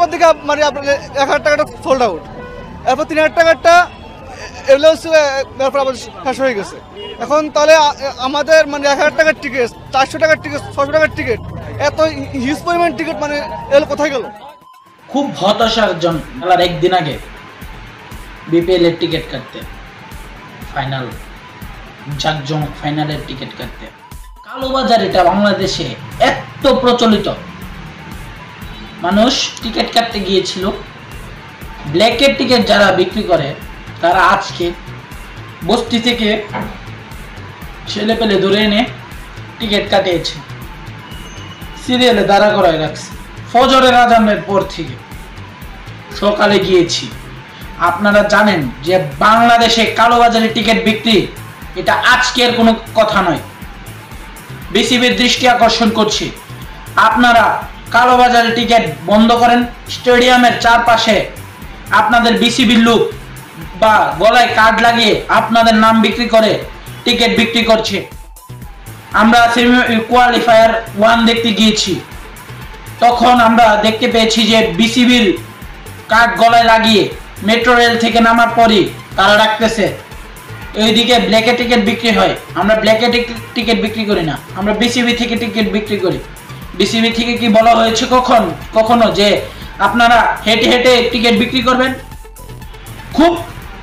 এরপর দিকে মানে আপনার 1,000 টাকাটা সোল্ড আউট, এরপর 3,000 টাকাটা এগুলো এরপর আবার শেষ হয়ে গেছে। এখন তাহলে আমাদের মানে 1,000 টাকার টিকিট, 400 টাকার টিকিট, 600 টাকার টিকিট, এত হিউজ পরিমাণ টিকিট মানে এগুলো কোথায় গেল? খুব হতাশার জন্য খেলার একদিন আগে বিপিএল এর টিকিট কাটতে, ফাইনাল জাকজমক ফাইনালের টিকিট কাটতে কালোবাজার এটা বাংলাদেশে এত প্রচলিত। মানুষ টিকিট কাটতে গিয়েছিল, ব্ল্যাকের টিকিট যারা বিক্রি করে তারা আজকে বস্তি থেকে ছেলে পেলে ধরে এনে টিকিট কাটিয়েছে, সিরিয়ালে দাঁড়া করায় রাখছে। ফজরের আজানের পর থেকে সকালে গিয়েছি। আপনারা জানেন যে বাংলাদেশে কালোবাজারে টিকিট বিক্রি এটা আজকের কোনো কথা নয়। বিসিবির দৃষ্টি আকর্ষণ করছি, আপনারা কালোবাজারে টিকিট বন্ধ করেন। স্টেডিয়ামের চারপাশে আপনাদের বিসিবির লোক বা গলায় কার্ড লাগিয়ে আপনাদের নাম বিক্রি করে টিকিট বিক্রি করছে। আমরা সেমি কোয়ালিফায়ার 1 দেখতে গিয়েছি, তখন আমরা দেখতে পেয়েছি যে বিসিবির কার্ড গলায় লাগিয়ে মেট্রো রেল থেকে নামার পরই তারা রাখতেছে। এইদিকে ব্ল্যাকে টিকিট বিক্রি হয়, আমরা ব্ল্যাকে টিকিট বিক্রি করি না, আমরা বিসিবি থেকে টিকিট বিক্রি করি। বিসিবি থেকে কি বলা হয়েছে কখনো যে আপনারা হেঁটে হেঁটে টিকিট বিক্রি করবেন? খুব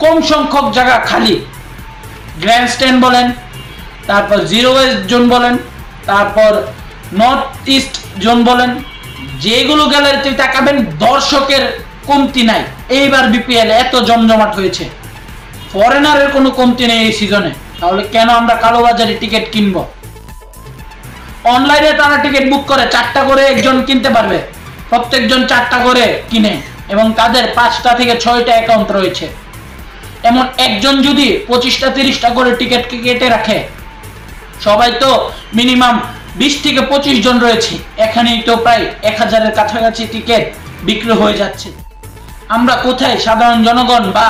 কম সংখ্যক জায়গা খালি, গ্র্যান্ড স্ট্যান্ড বলেন, তারপর জিরো ওয়েস্ট জোন বলেন, তারপর নর্থ ইস্ট জোন বলেন, যেগুলো গ্যালারিতে তাকাবেন দর্শকের কমতি নাই। এইবার বিপিএল এত জমজমাট হয়েছে, ফরেনারের কোনো কমতি নেই এই সিজনে। তাহলে কেন আমরা কালোবাজারে টিকিট কিনবো? অনলাইনে তারা টিকিট বুক করে 4টা করে একজন কিনতে পারবে, প্রত্যেকজন 4টা করে কিনে, এবং তাদের 5টা থেকে 6টা অ্যাকাউন্ট রয়েছে। এমন একজন যদি 25টা 30টা করে টিকিট কেটে রাখে, সবাই তো মিনিমাম 20 থেকে 25 জন রয়েছে, এখানেই তো প্রায় 1000-এর কাছাকাছি টিকিট বিক্রি হয়ে যাচ্ছে। আমরা কোথায় সাধারণ জনগণ বা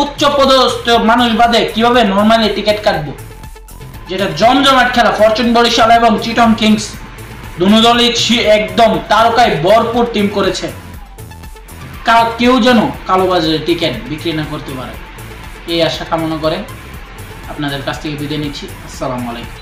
উচ্চ পদস্থ মানুষ বাদে কিভাবে নরমালি টিকিট কাটবো? যেটা জমজমাট খেলা, ফরচুন বরিশাল এবং চিটং কিংস দুনো দলই একদম তারকায় ভরপুর টিম করেছে। কেউ যেন কালোবাজারে টিকিট বিক্রি না করতে পারে, এই আশা কামনা করে আপনাদের কাছ থেকে বিদায় নিচ্ছি। আসসালামু আলাইকুম।